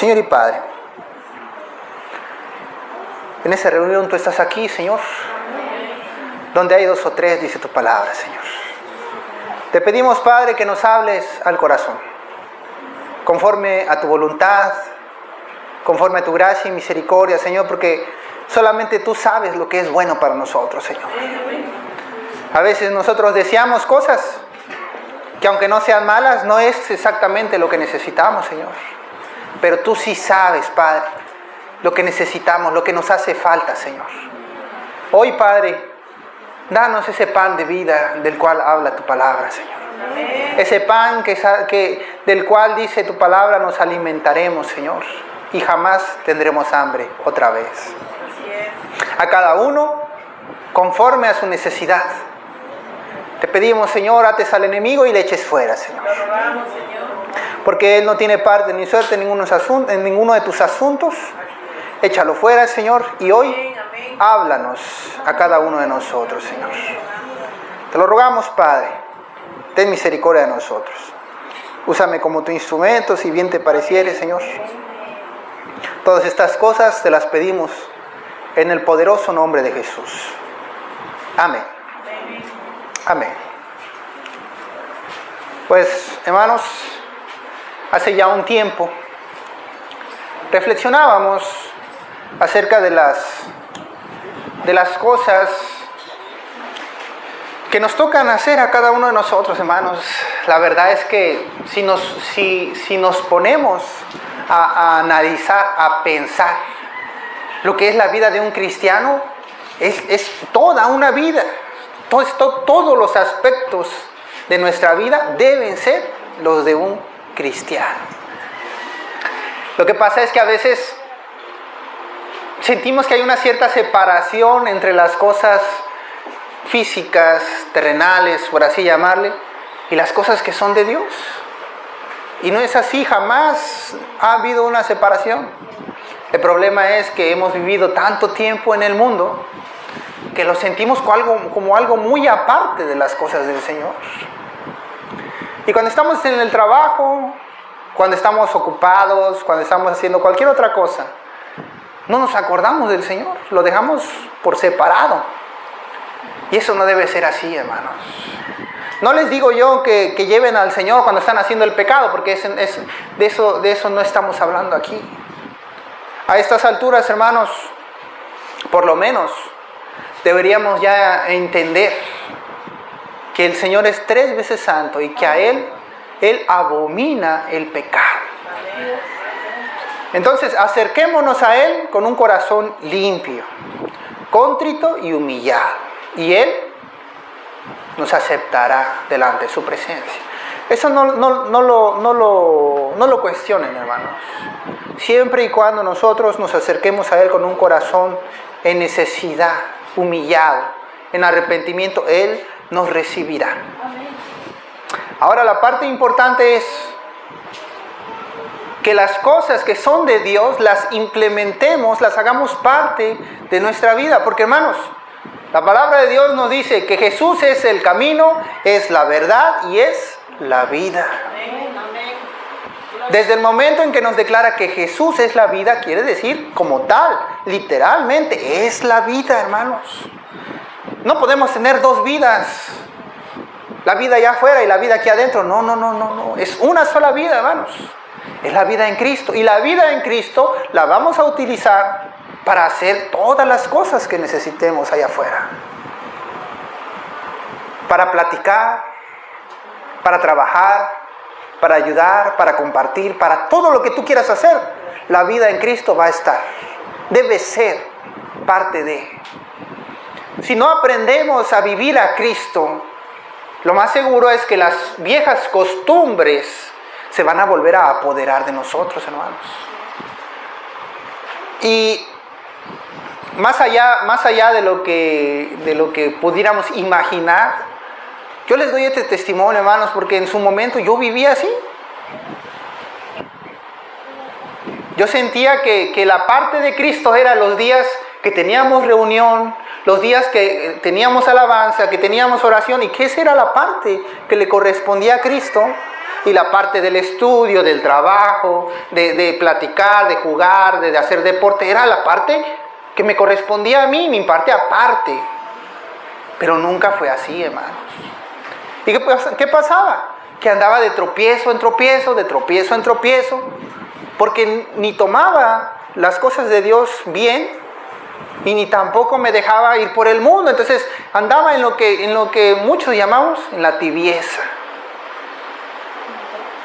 Señor y Padre, en esta reunión tú estás aquí, Señor, donde hay 2 o 3, dice tu palabra, Señor. Te pedimos, Padre, que nos hables al corazón, conforme a tu voluntad, conforme a tu gracia y misericordia, Señor, porque solamente tú sabes lo que es bueno para nosotros, Señor. A veces nosotros deseamos cosas que, aunque no sean malas, no es exactamente lo que necesitamos, Señor. Pero tú sí sabes, Padre, lo que necesitamos, lo que nos hace falta, Señor. Hoy, Padre, danos ese pan de vida del cual habla tu palabra, Señor. Ese pan del cual dice tu palabra nos alimentaremos, Señor. Y jamás tendremos hambre otra vez. A cada uno conforme a su necesidad. Te pedimos, Señor, ates al enemigo y le eches fuera, Señor. Porque él no tiene parte ni suerte en ninguno de tus asuntos. Échalo fuera, Señor, y hoy háblanos a cada uno de nosotros, Señor. Te lo rogamos, Padre. Ten misericordia de nosotros. Úsame como tu instrumento, si bien te pareciere, Señor. Todas estas cosas te las pedimos en el poderoso nombre de Jesús. Amén. Amén. Pues, hermanos, hace ya un tiempo reflexionábamos acerca de las cosas que nos tocan hacer a cada uno de nosotros, hermanos. La verdad es que si nos ponemos a analizar, a pensar lo que es la vida de un cristiano, es toda una vida. Todos los aspectos de nuestra vida deben ser los de un cristiano. Lo que pasa es que a veces sentimos que hay una cierta separación entre las cosas físicas, terrenales, por así llamarle, y las cosas que son de Dios. Y no es así, jamás ha habido una separación. El problema es que hemos vivido tanto tiempo en el mundo que lo sentimos como algo muy aparte de las cosas del Señor. Y cuando estamos en el trabajo, cuando estamos ocupados, cuando estamos haciendo cualquier otra cosa, no nos acordamos del Señor, lo dejamos por separado. Y eso no debe ser así, hermanos. No les digo yo que lleven al Señor cuando están haciendo el pecado, porque de eso no estamos hablando aquí. A estas alturas, hermanos, por lo menos deberíamos ya entender que el Señor es 3 veces santo y que a Él abomina el pecado. Entonces, acerquémonos a Él con un corazón limpio, contrito y humillado. Y Él nos aceptará delante de su presencia. Eso no lo cuestionen, hermanos. Siempre y cuando nosotros nos acerquemos a Él con un corazón en necesidad, humillado, en arrepentimiento, Él nos recibirá. Ahora, la parte importante es que las cosas que son de Dios las implementemos, las hagamos parte de nuestra vida. Porque, hermanos, la palabra de Dios nos dice que Jesús es el camino, es la verdad y es la vida. Desde el momento en que nos declara que Jesús es la vida, quiere decir como tal, literalmente, es la vida, hermanos. No podemos tener 2 vidas. La vida allá afuera y la vida aquí adentro. No. Es una sola vida, hermanos. Es la vida en Cristo. Y la vida en Cristo la vamos a utilizar para hacer todas las cosas que necesitemos allá afuera. Para platicar, para trabajar, para ayudar, para compartir, para todo lo que tú quieras hacer. La vida en Cristo va a estar. Debe ser parte de. Si no aprendemos a vivir a Cristo, lo más seguro es que las viejas costumbres se van a volver a apoderar de nosotros, hermanos. Y más allá de lo que pudiéramos imaginar, yo les doy este testimonio, hermanos, porque en su momento yo vivía así. Yo sentía que la parte de Cristo era los días que teníamos reunión, los días que teníamos alabanza, que teníamos oración, y que esa era la parte que le correspondía a Cristo. y la parte del estudio, del trabajo, de platicar, de jugar, de hacer deporte, era la parte que me correspondía a mí, mi parte aparte. Pero nunca fue así, hermanos. ¿Y qué pasaba? Que andaba de tropiezo en tropiezo, de tropiezo en tropiezo, porque ni tomaba las cosas de Dios bien y ni tampoco me dejaba ir por el mundo. Entonces andaba en lo que muchos llamamos en la tibieza.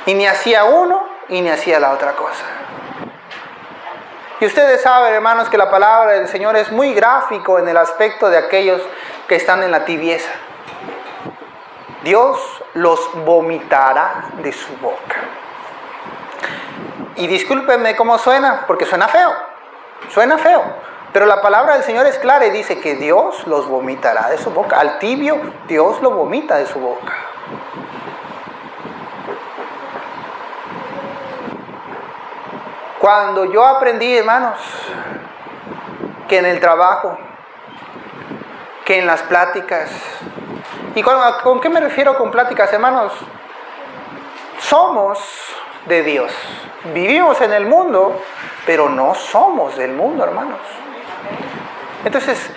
Y ni hacía uno y ni hacía la otra cosa. Y ustedes saben, hermanos, que la palabra del Señor es muy gráfico en el aspecto de aquellos que están en la tibieza. Dios los vomitará de su boca. Y discúlpenme cómo suena, porque suena feo. Suena feo. Pero la palabra del Señor es clara y dice que Dios los vomitará de su boca. Al tibio, Dios lo vomita de su boca. Cuando yo aprendí, hermanos, que en el trabajo, que en las pláticas, ¿y con qué me refiero con pláticas, hermanos? Somos de Dios. Vivimos en el mundo, pero no somos del mundo, hermanos. Entonces,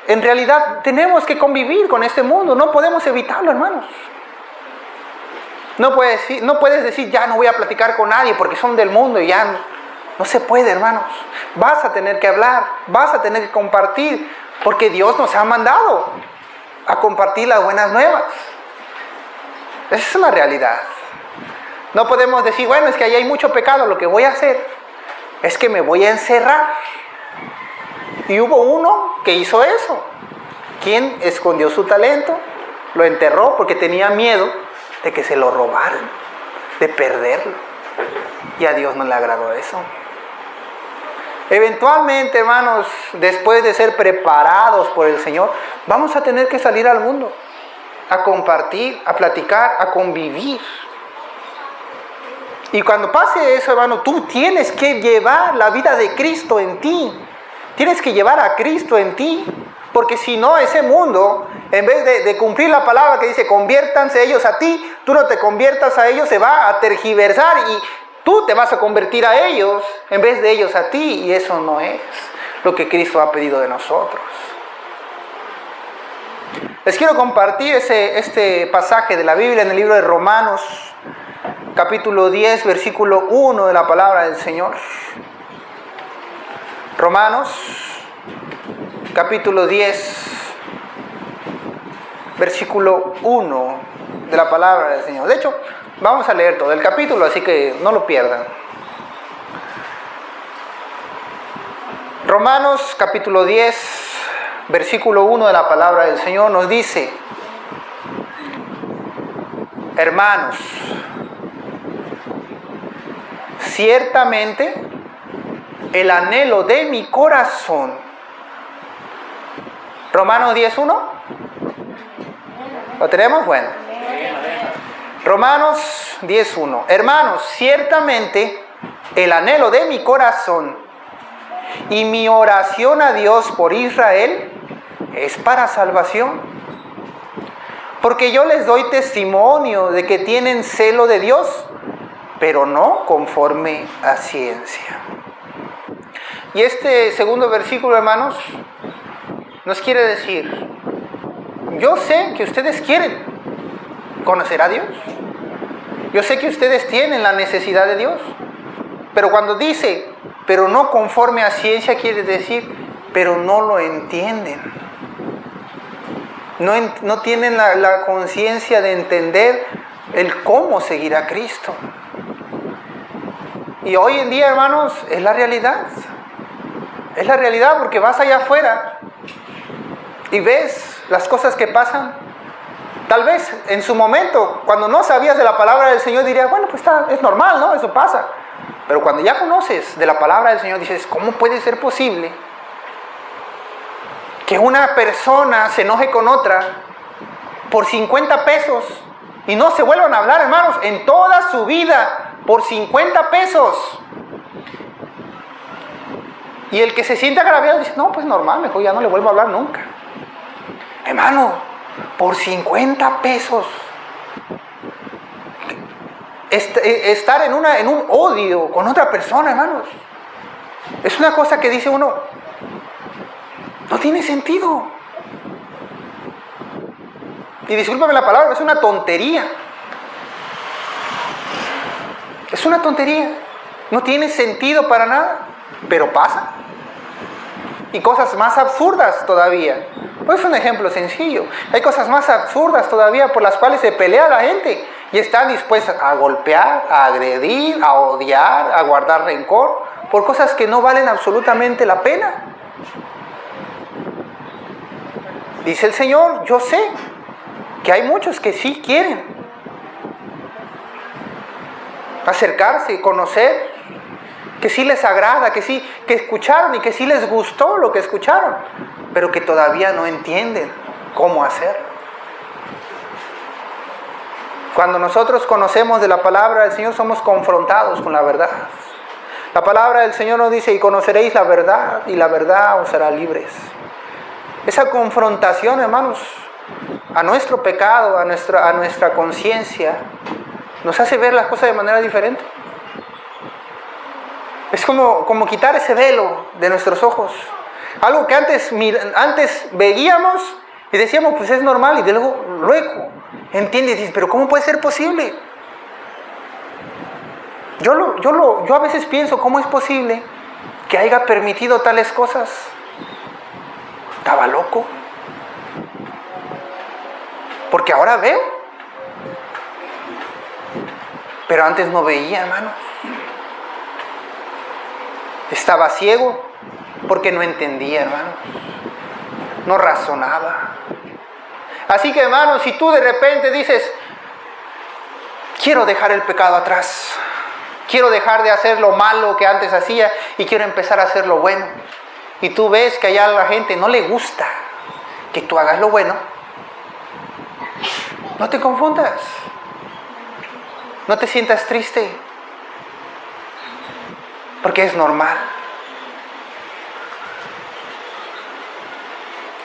en realidad tenemos que convivir con este mundo. No podemos evitarlo, hermanos. No puedes decir, ya no voy a platicar con nadie porque son del mundo y ya no se puede, hermanos. Vas a tener que hablar, vas a tener que compartir, porque Dios nos ha mandado a compartir las buenas nuevas. Esa es una realidad. No podemos decir, bueno, es que ahí hay mucho pecado, lo que voy a hacer es que me voy a encerrar. Y hubo uno que hizo eso. ¿Quién escondió su talento? Lo enterró porque tenía miedo de que se lo robaran, de perderlo. Y a Dios no le agradó eso. Eventualmente, hermanos, después de ser preparados por el Señor, vamos a tener que salir al mundo, a compartir, a platicar, a convivir. Y cuando pase eso, hermano, tú tienes que llevar la vida de Cristo en ti. Tienes que llevar a Cristo en ti. Porque si no, ese mundo, en vez de cumplir la palabra que dice, conviértanse ellos a ti, tú no te conviertas a ellos, se va a tergiversar y tú te vas a convertir a ellos en vez de ellos a ti. Y eso no es lo que Cristo ha pedido de nosotros. Les quiero compartir este pasaje de la Biblia en el libro de Romanos, capítulo 10, versículo 1 de la palabra del Señor. Romanos, capítulo 10, versículo 1 de la palabra del Señor. De hecho, vamos a leer todo el capítulo, así que no lo pierdan. Romanos, capítulo 10, versículo 1 de la palabra del Señor nos dice: hermanos, ciertamente el anhelo de mi corazón. Romanos 10:1. ¿Lo tenemos? Bueno. Romanos 10:1. Hermanos, ciertamente el anhelo de mi corazón y mi oración a Dios por Israel es para salvación. Porque yo les doy testimonio de que tienen celo de Dios, pero no conforme a ciencia. Y este segundo versículo, hermanos, nos quiere decir, yo sé que ustedes quieren conocer a Dios. Yo sé que ustedes tienen la necesidad de Dios. Pero cuando dice, pero no conforme a ciencia, quiere decir, pero no lo entienden. No tienen la conciencia de entender el cómo seguir a Cristo. Y hoy en día, hermanos, es la realidad. Es la realidad, porque vas allá afuera y ves las cosas que pasan. Tal vez en su momento, cuando no sabías de la palabra del Señor, dirías, bueno, pues es normal, ¿no? Eso pasa. Pero cuando ya conoces de la palabra del Señor, dices, ¿cómo puede ser posible que una persona se enoje con otra por 50 pesos y no se vuelvan a hablar, hermanos, en toda su vida, por 50 pesos? Y el que se siente agraviado dice, no, pues normal, mejor ya no le vuelvo a hablar nunca. Hermano, por 50 pesos. estar en un odio con otra persona, hermanos. Es una cosa que dice uno, no tiene sentido. Y discúlpame la palabra, es una tontería. Es una tontería. No tiene sentido para nada, pero pasa. Y cosas más absurdas todavía. Pues es un ejemplo sencillo. Hay cosas más absurdas todavía por las cuales se pelea la gente y están dispuestas a golpear, a agredir, a odiar, a guardar rencor por cosas que no valen absolutamente la pena. Dice el Señor, yo sé que hay muchos que sí quieren acercarse, conocer, que sí les agrada, que escucharon y que sí les gustó lo que escucharon, pero que todavía no entienden cómo hacerlo. Cuando nosotros conocemos de la palabra del Señor, somos confrontados con la verdad. La palabra del Señor nos dice, y conoceréis la verdad, y la verdad os hará libres. Esa confrontación, hermanos, a nuestro pecado, a nuestra conciencia, nos hace ver las cosas de manera diferente. Es como quitar ese velo de nuestros ojos. Algo que antes veíamos y decíamos, pues es normal, y luego entiendes y dices, pero ¿cómo puede ser posible? Yo a veces pienso, ¿cómo es posible que haya permitido tales cosas? Estaba loco. Porque ahora veo. Pero antes no veía, hermano. Estaba ciego porque no entendía, hermano. No razonaba. Así que, hermano, si tú de repente dices, quiero dejar el pecado atrás, quiero dejar de hacer lo malo que antes hacía y quiero empezar a hacer lo bueno, y tú ves que allá a la gente no le gusta que tú hagas lo bueno, no te confundas, no te sientas triste, porque es normal.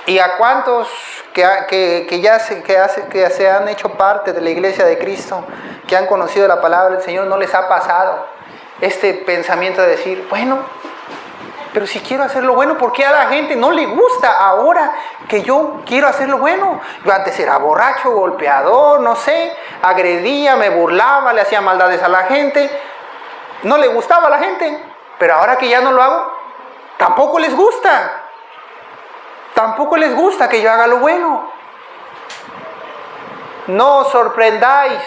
¿Y a cuántos que se han hecho parte de la iglesia de Cristo, que han conocido la palabra del Señor, no les ha pasado este pensamiento de decir, bueno, pero si quiero hacer lo bueno, ¿por qué a la gente no le gusta ahora que yo quiero hacer lo bueno? Yo antes era borracho, golpeador, no sé, agredía, me burlaba, le hacía maldades a la gente, no le gustaba a la gente, pero ahora que ya no lo hago, tampoco les gusta. Tampoco les gusta que yo haga lo bueno. No os sorprendáis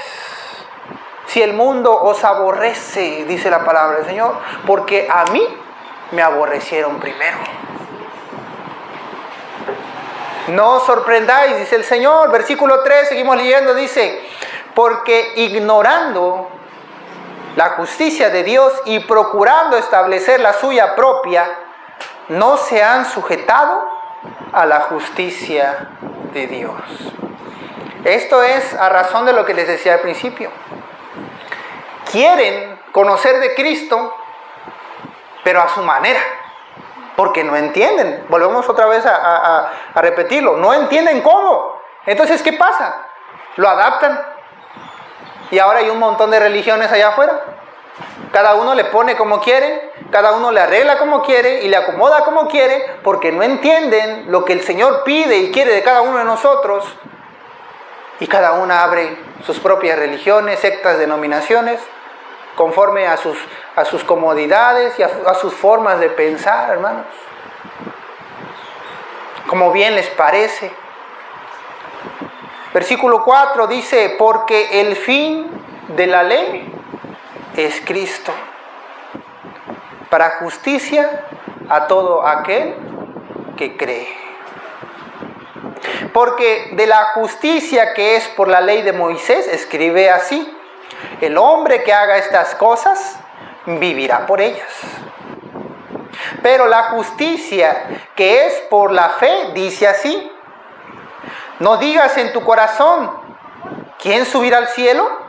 si el mundo os aborrece, dice la palabra del Señor, porque a mí me aborrecieron primero. No os sorprendáis, dice el Señor. Versículo 3, seguimos leyendo, dice, porque ignorando la justicia de Dios y procurando establecer la suya propia, no se han sujetado a la justicia de Dios. Esto es a razón de lo que les decía al principio. Quieren conocer de Cristo, pero a su manera, porque no entienden. Volvemos otra vez a repetirlo. No entienden cómo. Entonces, ¿qué pasa? Lo adaptan. Y ahora hay un montón de religiones allá afuera. Cada uno le pone como quiere, cada uno le arregla como quiere y le acomoda como quiere, porque no entienden lo que el Señor pide y quiere de cada uno de nosotros. Y cada uno abre sus propias religiones, sectas, denominaciones, conforme a sus comodidades y a sus formas de pensar, hermanos. Como bien les parece. Versículo 4 dice, porque el fin de la ley es Cristo, para justicia a todo aquel que cree. Porque de la justicia que es por la ley de Moisés, escribe así, el hombre que haga estas cosas vivirá por ellas. Pero la justicia que es por la fe, dice así, no digas en tu corazón, ¿quién subirá al cielo?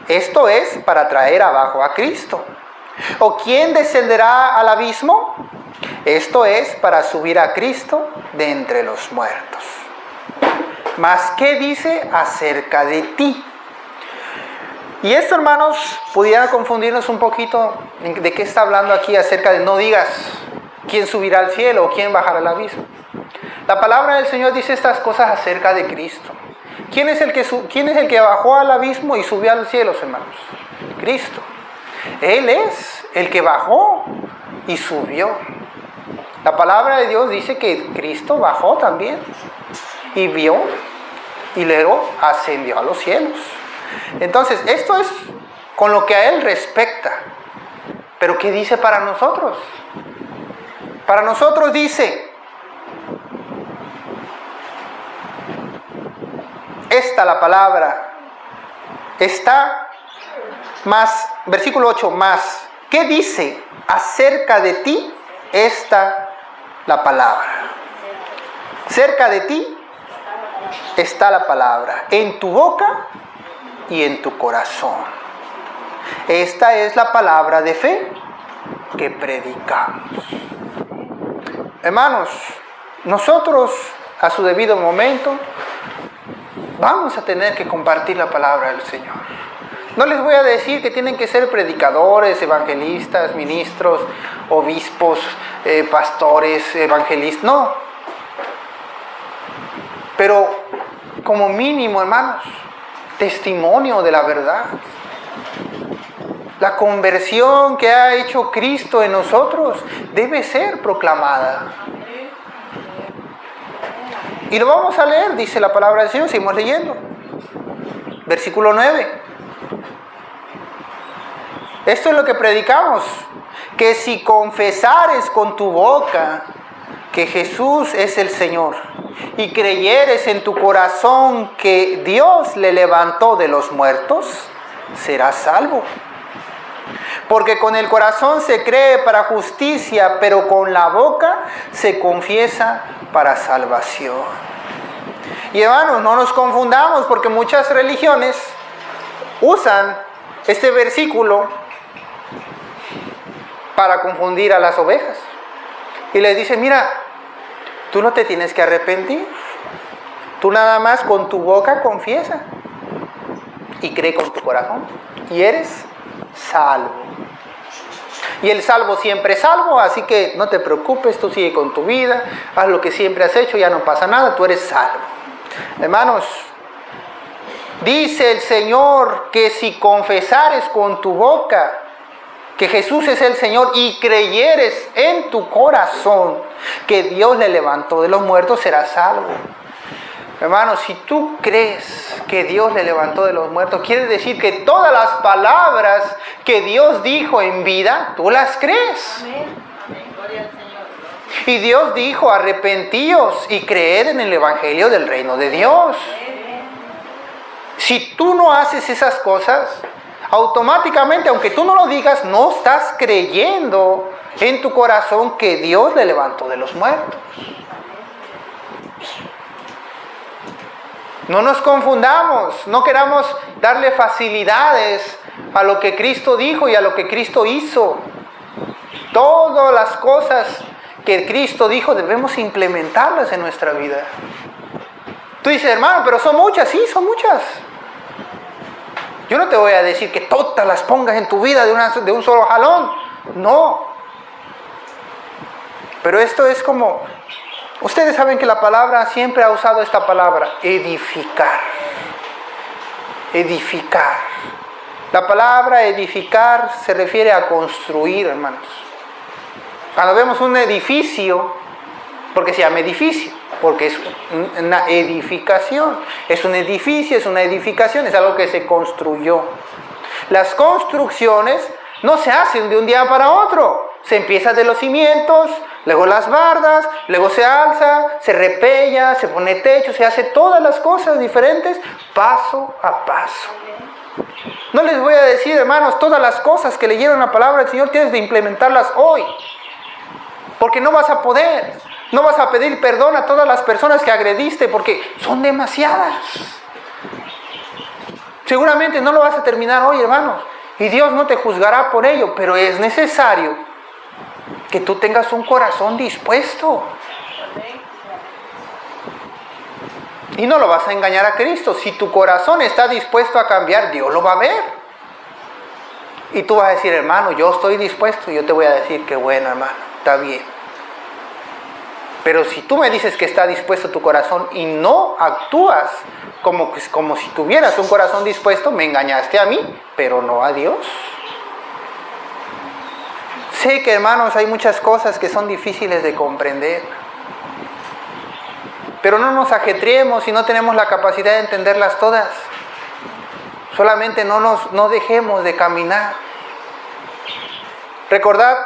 Esto es para traer abajo a Cristo. ¿O quién descenderá al abismo? Esto es para subir a Cristo de entre los muertos. Mas, ¿qué dice acerca de ti? Y esto, hermanos, pudiera confundirnos un poquito de qué está hablando aquí acerca de no digas quién subirá al cielo o quién bajará al abismo. La palabra del Señor dice estas cosas acerca de Cristo. ¿Quién es el que bajó al abismo y subió al cielo, hermanos? Cristo. Él es el que bajó y subió. La palabra de Dios dice que Cristo bajó también y vio y luego ascendió a los cielos. Entonces, esto es con lo que a Él respecta. Pero ¿qué dice para nosotros? Para nosotros dice, esta la palabra está más, versículo 8, más. ¿Qué dice acerca de ti esta la palabra? Cerca de ti está la palabra, en tu boca y en tu corazón. Esta es la palabra de fe que predicamos. Hermanos, nosotros a su debido momento vamos a tener que compartir la palabra del Señor. No les voy a decir que tienen que ser predicadores, evangelistas, ministros, obispos, pastores, evangelistas, no. Pero como mínimo, hermanos, testimonio de la verdad. La conversión que ha hecho Cristo en nosotros debe ser proclamada. Y lo vamos a leer, dice la palabra del Señor, seguimos leyendo. Versículo 9. Esto es lo que predicamos, que si confesares con tu boca que Jesús es el Señor y creyeres en tu corazón que Dios le levantó de los muertos, serás salvo. Porque con el corazón se cree para justicia, pero con la boca se confiesa para salvación. Y hermanos, no nos confundamos, porque muchas religiones usan este versículo para confundir a las ovejas. Y les dicen, mira, tú no te tienes que arrepentir. Tú nada más con tu boca confiesa y cree con tu corazón y eres salvo. Y el salvo siempre es salvo, así que no te preocupes, tú sigue con tu vida, haz lo que siempre has hecho, ya no pasa nada, tú eres salvo. Hermanos, dice el Señor que si confesares con tu boca que Jesús es el Señor y creyeres en tu corazón que Dios le levantó de los muertos, serás salvo. Hermanos, si tú crees que Dios le levantó de los muertos, quiere decir que todas las palabras que Dios dijo en vida, tú las crees. Amén. Gloria al Señor. Y Dios dijo, arrepentíos y creed en el Evangelio del reino de Dios. Amén. Si tú no haces esas cosas, automáticamente, aunque tú no lo digas, no estás creyendo en tu corazón que Dios le levantó de los muertos. No nos confundamos, no queramos darle facilidades a lo que Cristo dijo y a lo que Cristo hizo. Todas las cosas que Cristo dijo debemos implementarlas en nuestra vida. Tú dices, hermano, pero son muchas, sí, son muchas. Yo no te voy a decir que todas las pongas en tu vida de un solo jalón. No. Pero esto es como... Ustedes saben que la palabra siempre ha usado esta palabra, edificar. Edificar. La palabra edificar se refiere a construir, hermanos. Cuando vemos un edificio, porque se llama edificio, porque es una edificación. Es un edificio, es una edificación, es algo que se construyó. Las construcciones no se hacen de un día para otro. Se empieza de los cimientos, luego las bardas, luego se alza, se repella, se pone techo, se hace todas las cosas diferentes paso a paso. No les voy a decir, hermanos, todas las cosas que leyeron la palabra del Señor tienes de implementarlas hoy. Porque no vas a poder. No vas a pedir perdón a todas las personas que agrediste porque son demasiadas. Seguramente no lo vas a terminar hoy, hermanos. Y Dios no te juzgará por ello, pero es necesario que tú tengas un corazón dispuesto. Y no lo vas a engañar a Cristo. Si tu corazón está dispuesto a cambiar, Dios lo va a ver. Y tú vas a decir, hermano, yo estoy dispuesto. Y yo te voy a decir que bueno, hermano, está bien. Pero si tú me dices que está dispuesto tu corazón y no actúas como si tuvieras un corazón dispuesto, me engañaste a mí, pero no a Dios. Sé que, hermanos, hay muchas cosas que son difíciles de comprender. Pero no nos ajetreemos si no tenemos la capacidad de entenderlas todas. Solamente no dejemos de caminar. Recordad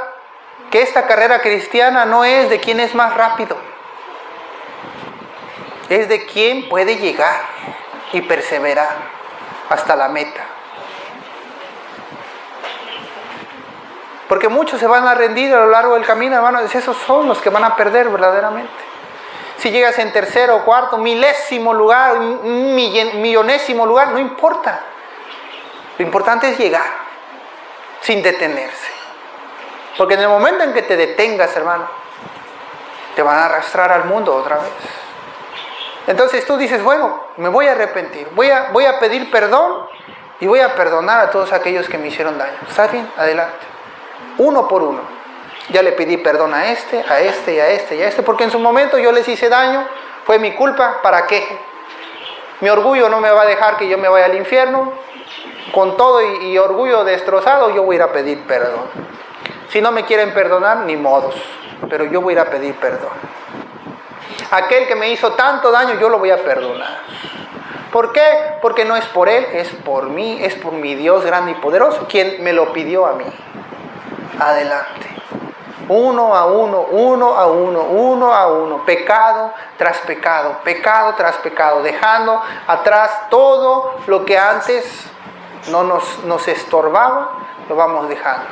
que esta carrera cristiana no es de quién es más rápido. Es de quién puede llegar y perseverar hasta la meta. Porque muchos se van a rendir a lo largo del camino, hermanos. Esos son los que van a perder verdaderamente. Si llegas en tercero, cuarto, milésimo lugar, millonésimo lugar, no importa. Lo importante es llegar sin detenerse. Porque en el momento en que te detengas, hermano, te van a arrastrar al mundo otra vez. Entonces tú dices, bueno, me voy a arrepentir, voy a pedir perdón y voy a perdonar a todos aquellos que me hicieron daño. ¿Está bien? Adelante. Uno por uno. Ya le pedí perdón a este y a este, porque en su momento yo les hice daño, fue mi culpa, ¿para qué? Mi orgullo no me va a dejar que yo me vaya al infierno. Con todo y orgullo destrozado, yo voy a ir a pedir perdón. Si no me quieren perdonar, ni modos, pero yo voy a ir a pedir perdón. Aquel que me hizo tanto daño, yo lo voy a perdonar. ¿Por qué? Porque no es por él, es por mí, es por mi Dios grande y poderoso, quien me lo pidió a mí. Adelante. Uno a uno, pecado tras pecado, dejando atrás todo lo que antes no nos estorbaba, lo vamos dejando.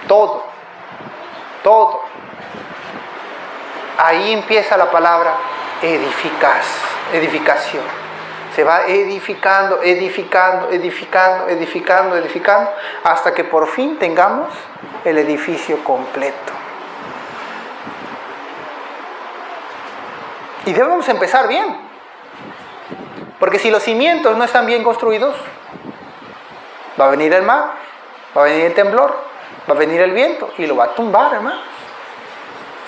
Todo. Ahí empieza la palabra edificación. Se va edificando, hasta que por fin tengamos el edificio completo. Y debemos empezar bien. Porque si los cimientos no están bien construidos, va a venir el mar, va a venir el temblor, va a venir el viento y lo va a tumbar, hermano.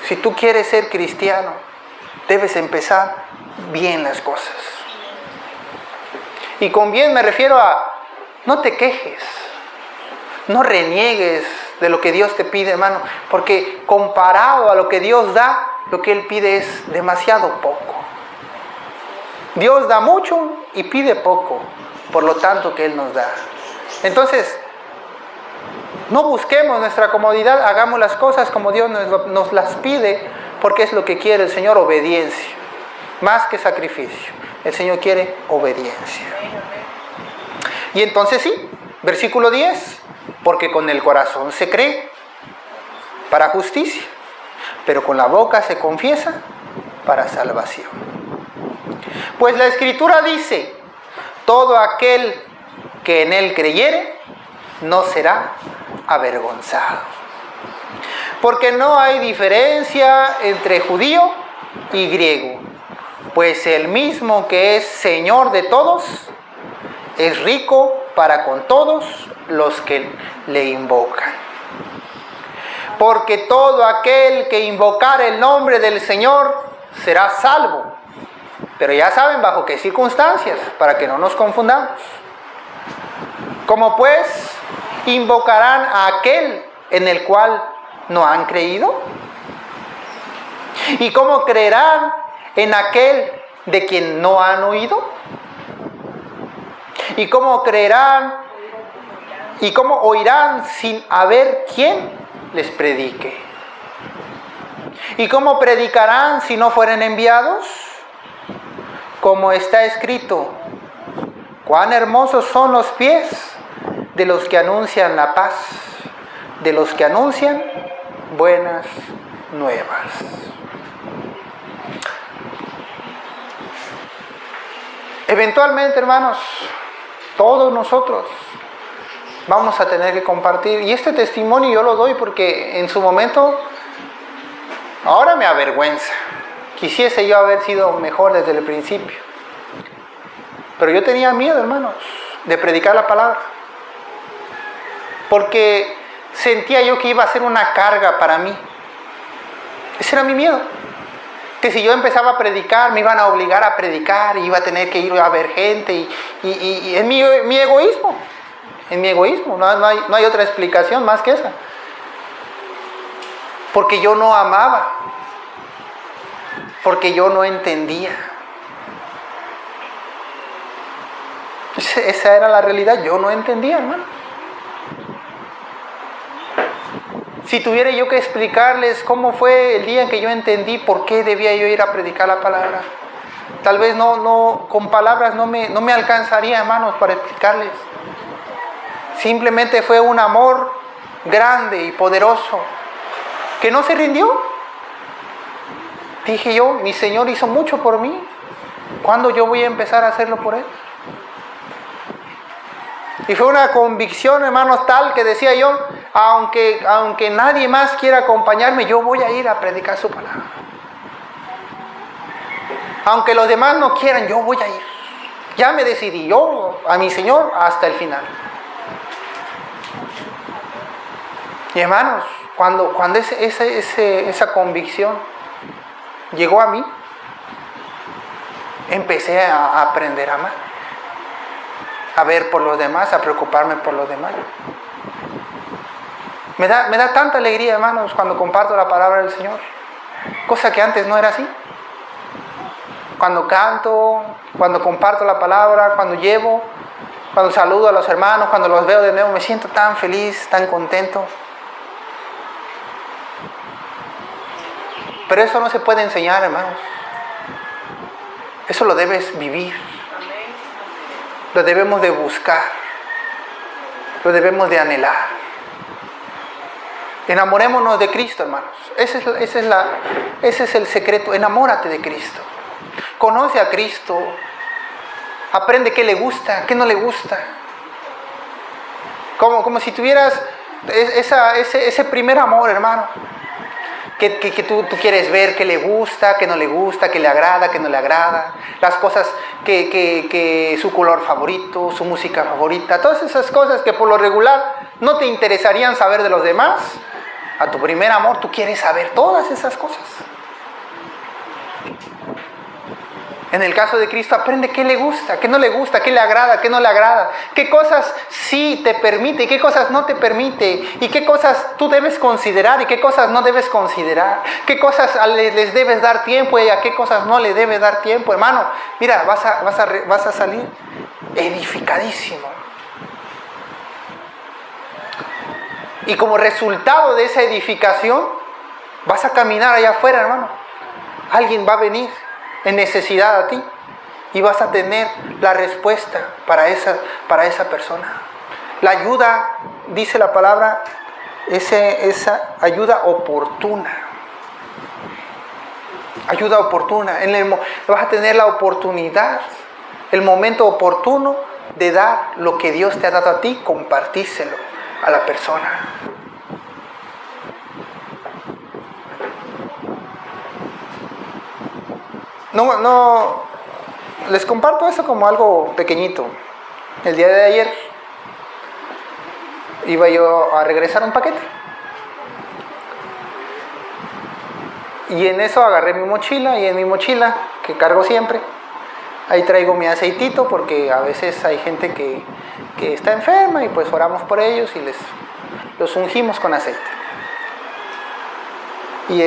Si tú quieres ser cristiano, debes empezar bien las cosas. Y con bien me refiero a, no te quejes, no reniegues de lo que Dios te pide, hermano, porque comparado a lo que Dios da, lo que Él pide es demasiado poco. Dios da mucho y pide poco, por lo tanto que Él nos da. Entonces, no busquemos nuestra comodidad, hagamos las cosas como Dios nos las pide, porque es lo que quiere el Señor, obediencia, más que sacrificio. El Señor quiere obediencia. Y entonces sí, versículo 10, porque con el corazón se cree para justicia, pero con la boca se confiesa para salvación. Pues la Escritura dice, todo aquel que en Él creyere, no será avergonzado. Porque no hay diferencia entre judío y griego, pues el mismo que es Señor de todos, es rico para con todos los que le invocan. Porque todo aquel que invocare el nombre del Señor será salvo. Pero ya saben bajo qué circunstancias, para que no nos confundamos. ¿Cómo pues invocarán a aquel en el cual no han creído? ¿Y cómo creerán en aquel de quien no han oído? ¿Y cómo creerán y cómo oirán sin haber quien les predique? ¿Y cómo predicarán si no fueren enviados? Como está escrito, cuán hermosos son los pies de los que anuncian la paz, de los que anuncian buenas nuevas. Eventualmente, hermanos, todos nosotros vamos a tener que compartir. Y este testimonio yo lo doy porque en su momento, ahora me avergüenza. Quisiese yo haber sido mejor desde el principio. Pero yo tenía miedo, hermanos, de predicar la palabra. porque sentía yo que iba a ser una carga para mí. Ese era mi miedo. Que si yo empezaba a predicar, me iban a obligar a predicar, y iba a tener que ir a ver gente, y es mi egoísmo. En mi egoísmo, no hay otra explicación más que esa. Porque yo no amaba, porque yo no entendía. Esa era la realidad, yo no entendía, hermano. Si tuviera yo que explicarles cómo fue el día en que yo entendí por qué debía yo ir a predicar la palabra, tal vez no con palabras no me alcanzaría, hermanos, para explicarles. Simplemente fue un amor grande y poderoso que no se rindió. Dije yo, mi Señor hizo mucho por mí, ¿cuándo yo voy a empezar a hacerlo por Él? Y fue una convicción, hermanos, tal que decía yo, aunque nadie más quiera acompañarme, yo voy a ir a predicar su palabra. Aunque los demás no quieran, yo voy a ir. Ya me decidí, yo a mi Señor hasta el final. Y hermanos, cuando esa convicción llegó a mí, empecé a aprender a amar, a ver por los demás, a preocuparme por los demás. Me da tanta alegría, hermanos, cuando comparto la palabra del Señor, cosa que antes no era así. Cuando canto, cuando comparto la palabra, cuando saludo a los hermanos, cuando los veo de nuevo, me siento tan feliz, tan contento. Pero eso no se puede enseñar, hermanos. Eso lo debes vivir. Lo debemos de buscar. Lo debemos de anhelar. Enamorémonos de Cristo, hermanos. Ese es el secreto. Enamórate de Cristo. Conoce a Cristo. Aprende qué le gusta, qué no le gusta. Como si tuvieras ese primer amor, hermano. Que tú quieres ver qué le gusta, qué no le gusta, qué le agrada, qué no le agrada. Las cosas que su color favorito, su música favorita. Todas esas cosas que por lo regular no te interesarían saber de los demás. A tu primer amor tú quieres saber todas esas cosas. En el caso de Cristo, aprende qué le gusta, qué no le gusta, qué le agrada, qué no le agrada, qué cosas sí te permite y qué cosas no te permite, y qué cosas tú debes considerar y qué cosas no debes considerar, qué cosas les debes dar tiempo y a qué cosas no le debes dar tiempo. Hermano, mira, vas a salir edificadísimo. Y como resultado de esa edificación, vas a caminar allá afuera, hermano. Alguien va a venir en necesidad a ti y vas a tener la respuesta para esa persona. La ayuda, dice la palabra, esa ayuda oportuna. Ayuda oportuna. Vas a tener la oportunidad, el momento oportuno de dar lo que Dios te ha dado a ti, compartírselo a la persona. No, les comparto eso como algo pequeñito. El día de ayer iba yo a regresar un paquete. Y en eso agarré mi mochila, y en mi mochila, que cargo siempre, ahí traigo mi aceitito, porque a veces hay gente que está enferma y pues oramos por ellos y los ungimos con aceite. Y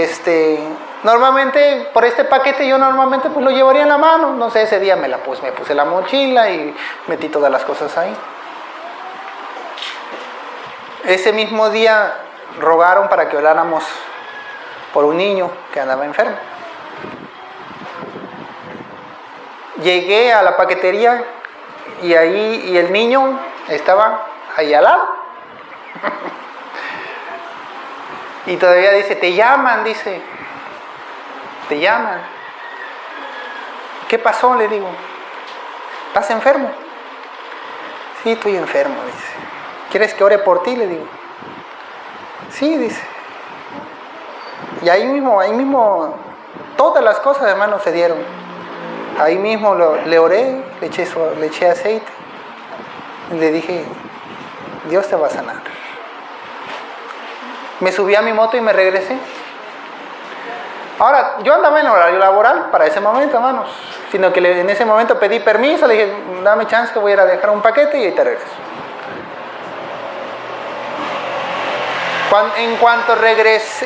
normalmente por este paquete yo normalmente pues lo llevaría en la mano. No sé, ese día me puse la mochila y metí todas las cosas ahí. Ese mismo día rogaron para que oráramos por un niño que andaba enfermo. Llegué a la paquetería y el niño estaba ahí al lado. Y todavía dice, te llaman. ¿Qué pasó? Le digo, ¿estás enfermo? Sí, estoy enfermo, dice. ¿Quieres que ore por ti? Le digo. Sí, dice. Y ahí mismo, todas las cosas, hermano, se dieron. Ahí mismo le oré, le eché aceite. Y le dije, Dios te va a sanar. Me subí a mi moto y me regresé. Ahora, yo andaba en horario laboral para ese momento, hermanos. Sino que en ese momento pedí permiso, le dije, dame chance que voy a ir a dejar un paquete y ahí te regreso. En cuanto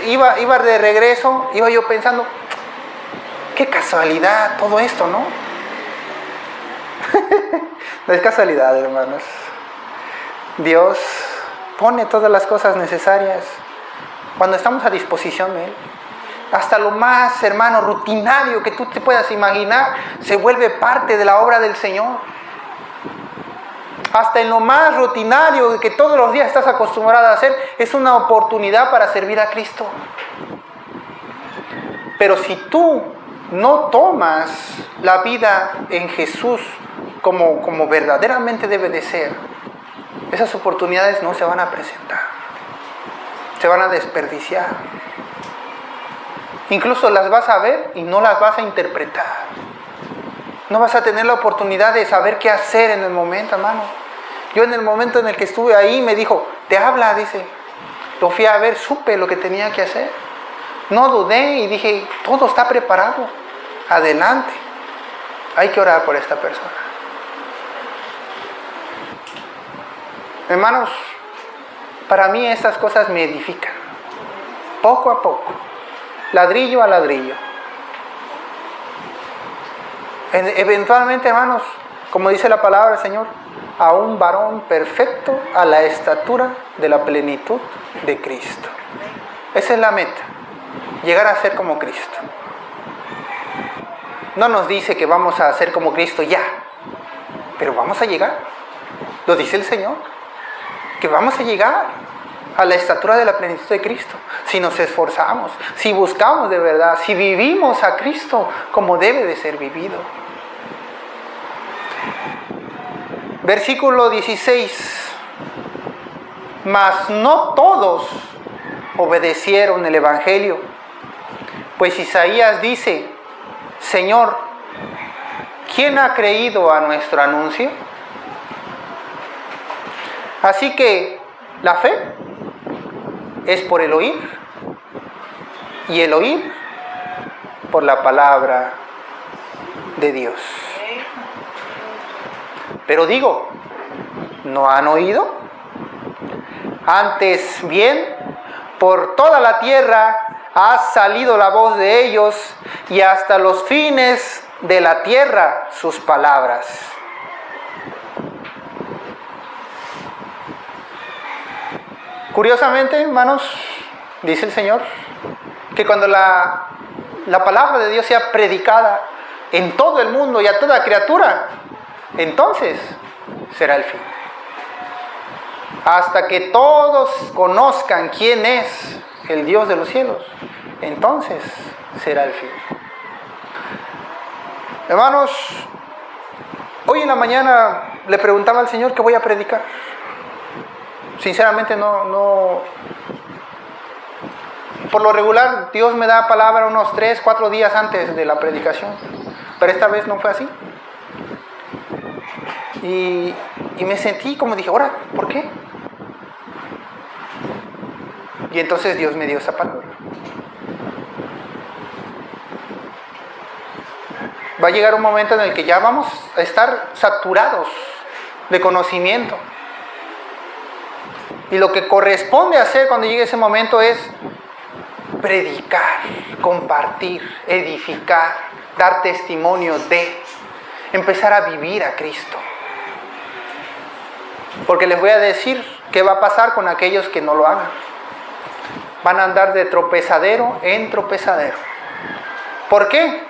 iba de regreso, iba yo pensando, qué casualidad todo esto, ¿no? No es casualidad, hermanos. Dios pone todas las cosas necesarias cuando estamos a disposición de Él. Hasta lo más, hermano, rutinario que tú te puedas imaginar se vuelve parte de la obra del Señor. Hasta en lo más rutinario que todos los días estás acostumbrado a hacer, es una oportunidad para servir a Cristo. Pero si tú no tomas la vida en Jesús como verdaderamente debe de ser, esas oportunidades no se van a presentar. Se van a desperdiciar. Incluso las vas a ver y no las vas a interpretar. No vas a tener la oportunidad de saber qué hacer en el momento, hermano. Yo en el momento en el que estuve ahí me dijo, te habla, dice. Lo fui a ver, supe lo que tenía que hacer. No dudé y dije, todo está preparado. Adelante. Hay que orar por esta persona. Hermanos, para mí estas cosas me edifican. Poco a poco. Ladrillo a ladrillo. Eventualmente, hermanos, como dice la palabra del Señor, a un varón perfecto a la estatura de la plenitud de Cristo. Esa es la meta, llegar a ser como Cristo. No nos dice que vamos a ser como Cristo ya, pero vamos a llegar. Lo dice el Señor, que vamos a llegar a la estatura de la plenitud de Cristo, si nos esforzamos, si buscamos de verdad, si vivimos a Cristo como debe de ser vivido. Versículo 16. Mas no todos obedecieron el Evangelio, pues Isaías dice, Señor, ¿quién ha creído a nuestro anuncio? Así que la fe es por el oír, y el oír por la palabra de Dios. Pero digo, ¿no han oído? Antes bien, por toda la tierra ha salido la voz de ellos, y hasta los fines de la tierra sus palabras. Curiosamente, hermanos, dice el Señor, que cuando la palabra de Dios sea predicada en todo el mundo y a toda criatura, entonces será el fin. Hasta que todos conozcan quién es el Dios de los cielos, entonces será el fin. Hermanos, hoy en la mañana le preguntaba al Señor qué voy a predicar. Sinceramente no. Por lo regular, Dios me da palabra unos 3, 4 días antes de la predicación. Pero esta vez no fue así. Y me sentí como dije, ahora, ¿por qué? Y entonces Dios me dio esa palabra. Va a llegar un momento en el que ya vamos a estar saturados de conocimiento. Y lo que corresponde hacer cuando llegue ese momento es predicar, compartir, edificar, dar testimonio de, empezar a vivir a Cristo. Porque les voy a decir qué va a pasar con aquellos que no lo hagan. Van a andar de tropezadero en tropezadero. ¿Por qué?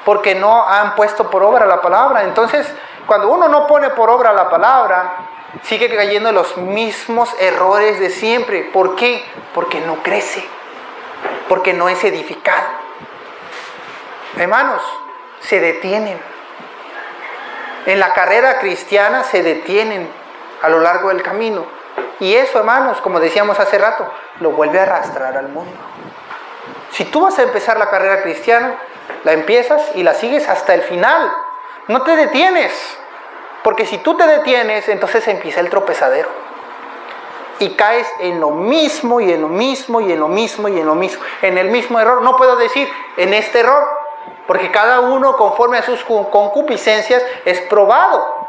Porque no han puesto por obra la palabra. Entonces, cuando uno no pone por obra la palabra, sigue cayendo en los mismos errores de siempre. ¿Por qué? Porque no crece. Porque no es edificado. Hermanos, se detienen. En la carrera cristiana se detienen a lo largo del camino. Y eso, hermanos, como decíamos hace rato, lo vuelve a arrastrar al mundo. Si tú vas a empezar la carrera cristiana, la empiezas y la sigues hasta el final. No te detienes. Porque si tú te detienes, entonces empieza el tropezadero. y caes en lo mismo y en lo mismo y en lo mismo y en lo mismo, en el mismo error. No puedo decir en este error, porque cada uno conforme a sus concupiscencias es probado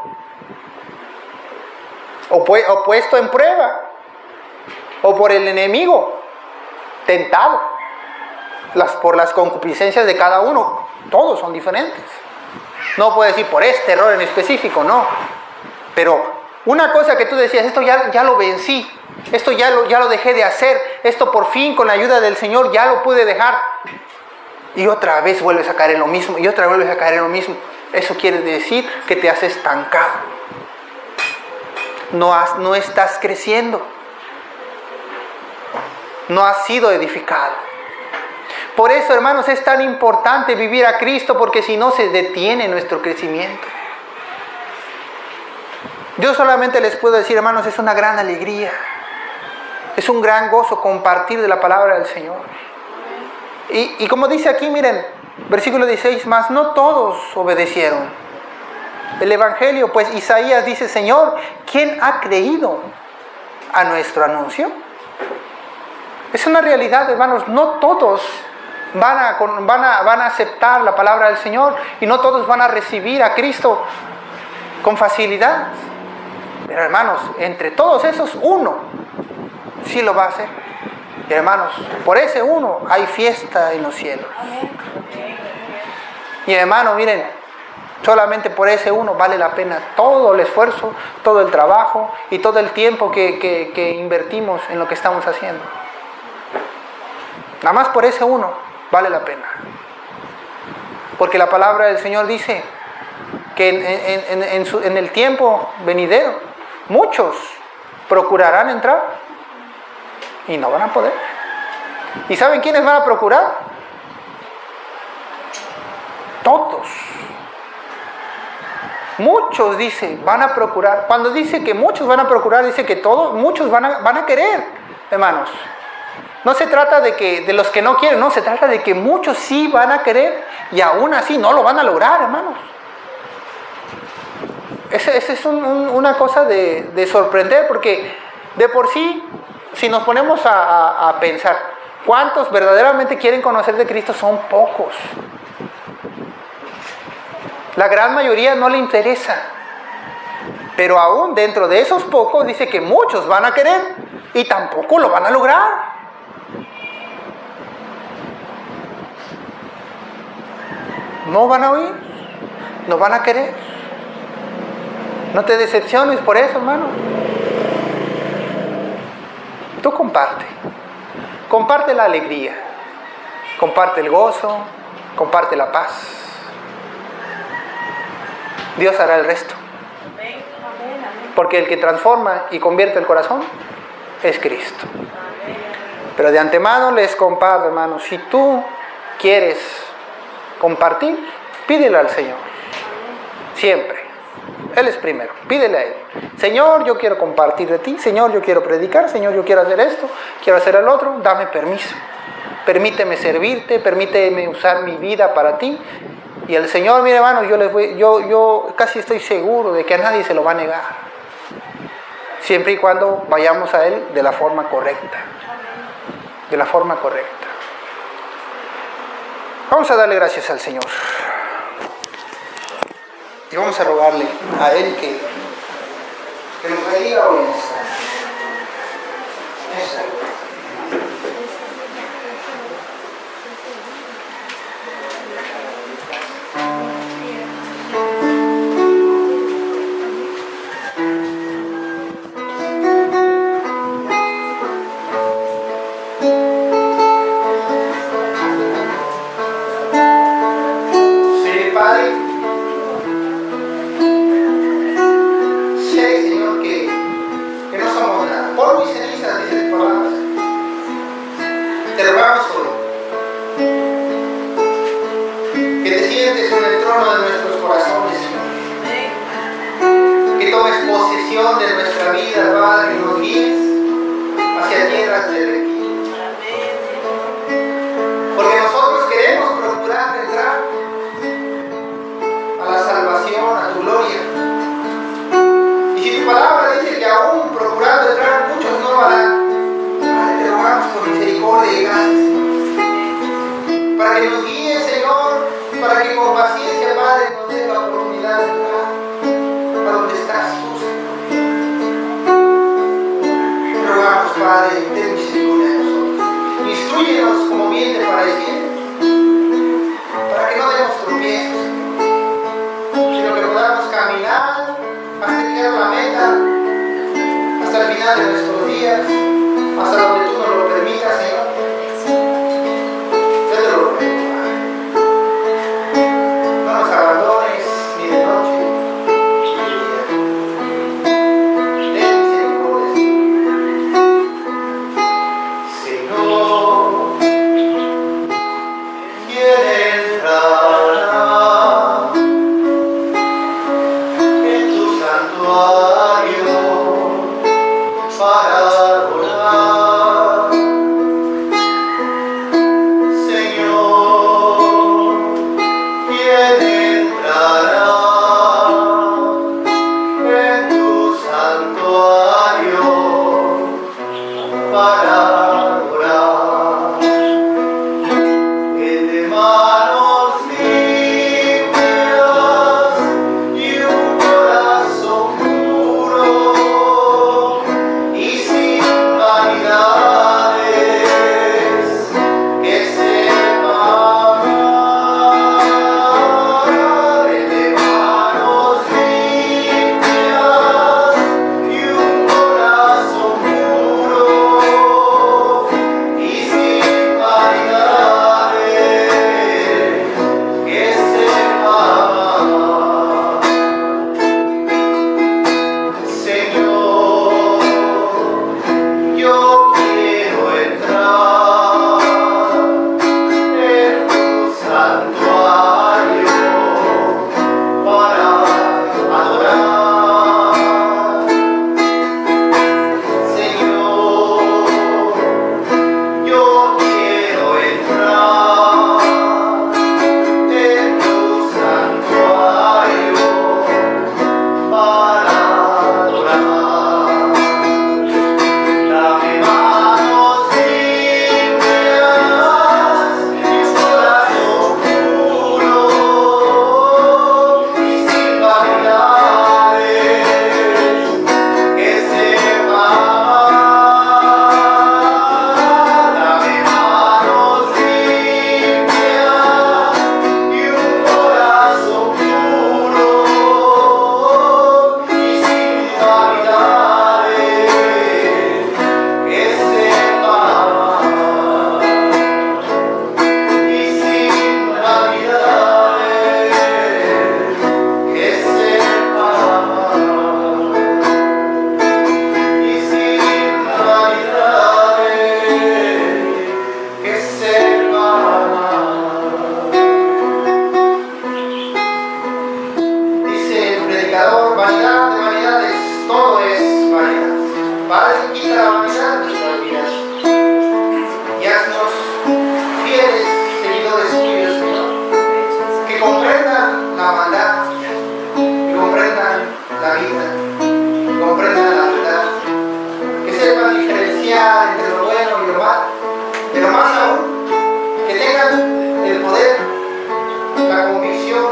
o puesto en prueba o por el enemigo tentado por las concupiscencias de cada uno. Todos son diferentes. No puedo decir por este error en específico, no. Pero una cosa que tú decías, esto ya lo vencí, esto ya lo dejé de hacer, esto por fin con la ayuda del Señor ya lo pude dejar. Y otra vez vuelves a caer en lo mismo, y otra vez vuelves a caer en lo mismo. Eso quiere decir que te has estancado. No estás creciendo. No has sido edificado. Por eso, hermanos, es tan importante vivir a Cristo, porque si no se detiene nuestro crecimiento. Yo solamente les puedo decir, hermanos, es una gran alegría. Es un gran gozo compartir de la palabra del Señor. Y como dice aquí, miren, versículo 16, mas no todos obedecieron el Evangelio, pues Isaías dice, Señor, ¿quién ha creído a nuestro anuncio? Es una realidad, hermanos, no todos van a aceptar la palabra del Señor y no todos van a recibir a Cristo con facilidad. Pero hermanos, entre todos esos, uno sí lo va a hacer. Y hermanos, por ese uno hay fiesta en los cielos. Y hermanos, miren, solamente por ese uno vale la pena todo el esfuerzo, todo el trabajo y todo el tiempo que invertimos en lo que estamos haciendo. Nada más por ese uno vale la pena. Porque la palabra del Señor dice que en el tiempo venidero muchos procurarán entrar y no van a poder. ¿Y saben quiénes van a procurar? Todos. Muchos, dice, van a procurar. Cuando dice que muchos van a procurar, dice que todos, muchos van a querer, hermanos. No se trata de los que no quieren, no, se trata de que muchos sí van a querer y aún así no lo van a lograr, hermanos. Esa es una cosa de sorprender, porque de por sí, si nos ponemos a pensar, ¿cuántos verdaderamente quieren conocer de Cristo? Son pocos. La gran mayoría no le interesa. Pero aún dentro de esos pocos dice que muchos van a querer y tampoco lo van a lograr. No van a oír, no van a querer. No te decepciones por eso, hermano. Tú comparte la alegría, comparte el gozo, comparte la paz. Dios hará el resto. Porque el que transforma y convierte el corazón es Cristo. Pero de antemano les comparto, hermanos, si tú quieres compartir, pídele al Señor. Siempre. Él es primero. Pídele a Él. Señor, yo quiero compartir de ti. Señor, yo quiero predicar. Señor, yo quiero hacer esto. Quiero hacer el otro. Dame permiso. Permíteme servirte. Permíteme usar mi vida para ti. Y el Señor, mire, hermano, yo casi estoy seguro de que a nadie se lo va a negar. Siempre y cuando vayamos a Él de la forma correcta. De la forma correcta. Vamos a darle gracias al Señor. Y vamos a rogarle a Él que nos bendiga hoy. De nuestra vida, Padre, y nos guíes hacia tierras de retiro. Porque nosotros queremos procurar entrar a la salvación, a tu gloria. Y si tu palabra dice que aún procurando entrar muchos no lo Padre, ten misericordia de nosotros. Instrúyenos como bien te pareciera, para que no demos tropiezos, sino que podamos caminar hasta llegar a la meta, hasta el final de nuestros días, hasta donde tú nos lo permitas, Señor. Yo te lo ruego, Padre. No nos abandones ni de noche ni de día. Ten misericordia, Señor. ¿Quién entrará en tu santuario para adorar? Señor, ¿quién entrará en tu santuario para adorar? El de manos limpias y un corazón puro y sin vanidades, que sepa amar. El de manos limpias y un corazón puro y sin vanidades, que sepa amar. Señor, yo quiero entrar en tu santuario para adorar. Señor, yo quiero entrar en tu santuario para adorar. Dame manos limpias y un corazón puro y sin vanidades, que sepa amar. Dame manos limpias y un corazón puro y sin vanidades, que sepa amar. Y sin vanidades, que sepa amar. Y sin vanidades, que sepa amar. Dice el predicador: vanidad de vanidades, todo es vanidad. Padre, quita la vanidad de nuestras vidas y haznos fieles seguidores tuyos, Señor, que comprendan la maldad, que comprendan la vida, que comprendan la verdad, que sepan diferenciar entre lo bueno y lo malo, pero más aún, que tengan el poder, la convicción,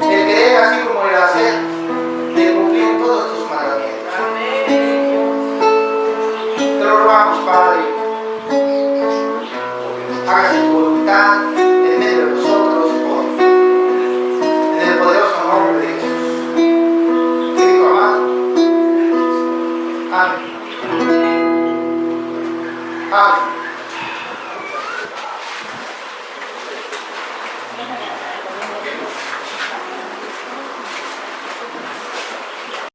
el querer así como el hacer, de cumplir todos tus mandamientos. Te lo rogamos, Padre, hágase tu voluntad en medio de nosotros hoy, en el poderoso nombre de Jesús. Te digo, amado. Amén. Amén.